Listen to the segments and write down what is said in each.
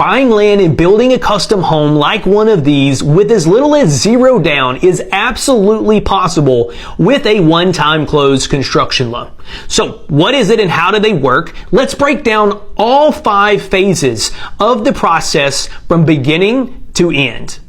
Buying land and building a custom home like one of these with as little as $0 down is absolutely possible with a one-time close construction loan. So what is it and how do they work? Let's break down all 5 phases of the process from beginning to end.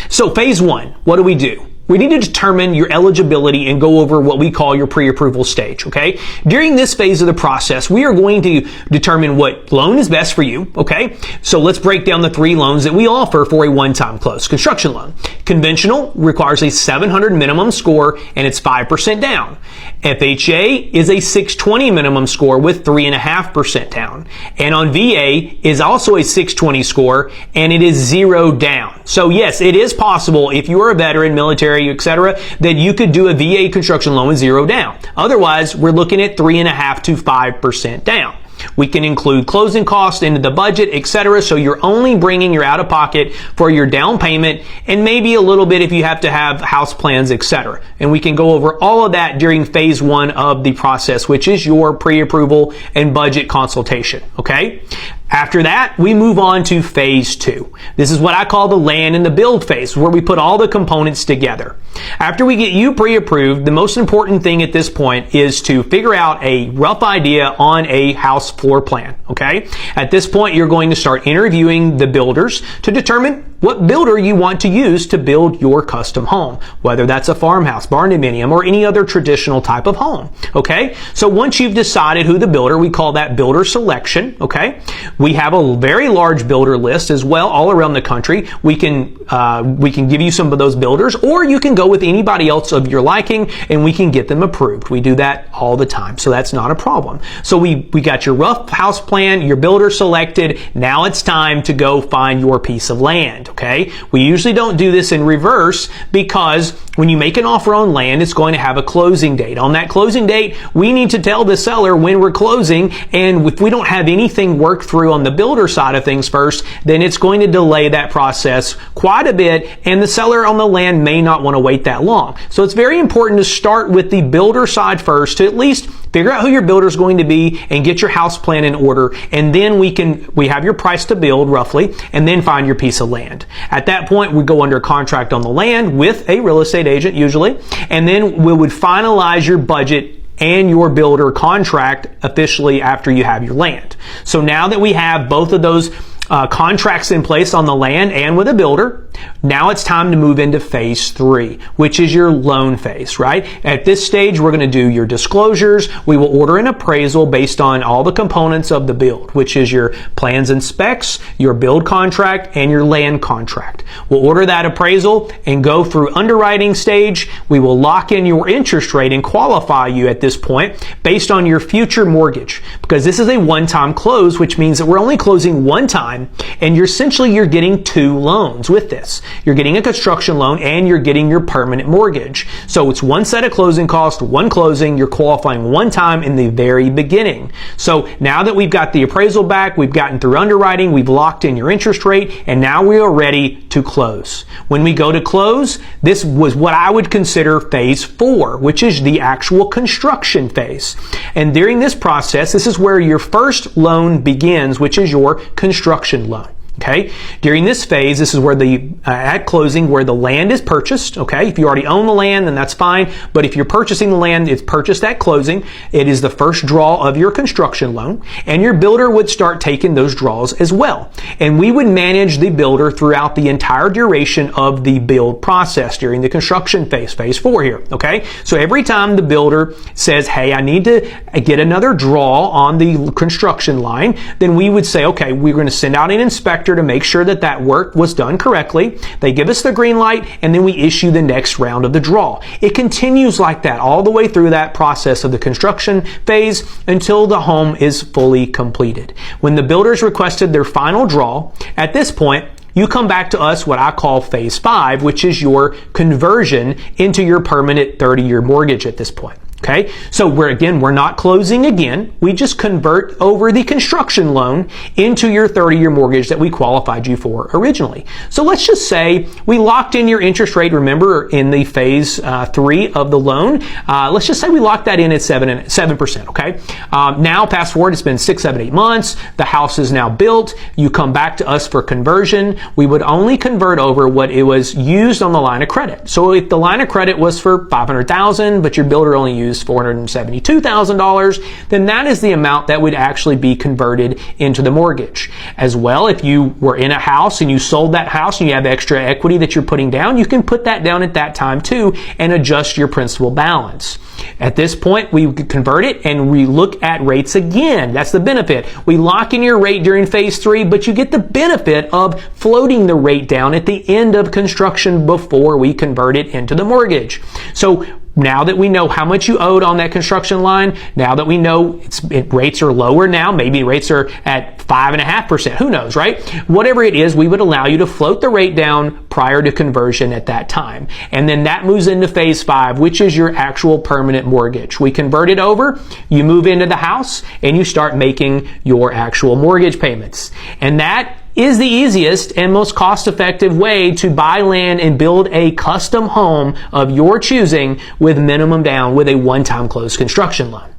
So phase 1, what do? We need to determine your eligibility and go over what we call your pre-approval stage, okay? During this phase of the process, we are going to determine what loan is best for you, okay? So let's break down the 3 loans that we offer for a one-time close construction loan. Conventional requires a 700 minimum score and it's 5% down. FHA is a 620 minimum score with 3.5% down. And on VA is also a 620 score and it is $0 down. So yes, it is possible if you are a veteran, military, etc., that you could do a VA construction loan with $0 down. Otherwise, we're looking at 3.5% to 5% down. We can include closing costs into the budget, etc. So you're only bringing your out-of-pocket for your down payment and maybe a little bit if you have to have house plans, etc. And we can go over all of that during phase 1 of the process, which is your pre-approval and budget consultation, okay? After that, we move on to phase 2. This is what I call the land and the build phase, where we put all the components together. After we get you pre-approved, the most important thing at this point is to figure out a rough idea on a house floor plan, okay? At this point, you're going to start interviewing the builders to determine what builder you want to use to build your custom home, whether that's a farmhouse, barn dominium, or any other traditional type of home, okay? So once you've decided who the builder, we call that builder selection, okay? We have a very large builder list as well all around the country. We can give you some of those builders, or you can go with anybody else of your liking and we can get them approved. We do that all the time, so that's not a problem. So we got your rough house plan, your builder selected. Now it's time to go find your piece of land, okay? We usually don't do this in reverse because when you make an offer on land, it's going to have a closing date. On that closing date, we need to tell the seller when we're closing, and if we don't have anything worked through on the builder side of things first, then it's going to delay that process quite a bit, and the seller on the land may not want to wait that long. So it's very important to start with the builder side first to at least figure out who your builder is going to be and get your house plan in order, and then we have your price to build roughly, and then find your piece of land. At that point, we go under contract on the land with a real estate agent usually, and then we would finalize your budget and your builder contract officially after you have your land. So now that we have both of those contracts in place on the land and with a builder, now it's time to move into phase 3, which is your loan phase, right? At this stage, we're going to do your disclosures. We will order an appraisal based on all the components of the build, which is your plans and specs, your build contract, and your land contract. We'll order that appraisal and go through underwriting stage. We will lock in your interest rate and qualify you at this point based on your future mortgage, because this is a one-time close, which means that we're only closing one time, and you're getting 2 loans with this. You're getting a construction loan and you're getting your permanent mortgage. So it's one set of closing costs, one closing, you're qualifying one time in the very beginning. So now that we've got the appraisal back, we've gotten through underwriting, we've locked in your interest rate, and now we are ready to close. When we go to close, this was what I would consider phase 4, which is the actual construction phase. And during this process, this is where your first loan begins, which is your construction loan. Okay. During this phase, this is where at closing, where the land is purchased. Okay. If you already own the land, then that's fine. But if you're purchasing the land, it's purchased at closing. It is the first draw of your construction loan, and your builder would start taking those draws as well. And we would manage the builder throughout the entire duration of the build process during the construction phase, phase 4 here. Okay. So every time the builder says, hey, I need to get another draw on the construction line, then we would say, okay, we're going to send out an inspector to make sure that that work was done correctly. They give us the green light, and then we issue the next round of the draw. It continues like that all the way through that process of the construction phase until the home is fully completed. When the builders requested their final draw, at this point, you come back to us, what I call phase 5, which is your conversion into your permanent 30-year mortgage at this point. Okay, so we're not closing again. We just convert over the construction loan into your 30-year mortgage that we qualified you for originally. So let's just say we locked in your interest rate, remember, in the phase 3 of the loan. Let's just say we locked that in at 7%, okay? Now, fast forward, it's been 6, 7, 8 months. The house is now built. You come back to us for conversion. We would only convert over what it was used on the line of credit. So if the line of credit was for $500,000, but your builder only used $472,000, then that is the amount that would actually be converted into the mortgage. As well, if you were in a house and you sold that house and you have extra equity that you're putting down, you can put that down at that time too and adjust your principal balance. At this point, we convert it and we look at rates again. That's the benefit. We lock in your rate during phase 3, but you get the benefit of floating the rate down at the end of construction before we convert it into the mortgage. So now that we know how much you owed on that construction line, now that we know rates are lower now, maybe rates are at 5.5%, who knows, right? Whatever it is, we would allow you to float the rate down prior to conversion at that time. And then that moves into phase 5, which is your actual permanent mortgage. We convert it over, you move into the house, and you start making your actual mortgage payments. And that is the easiest and most cost-effective way to buy land and build a custom home of your choosing with minimum down with a one-time close construction loan.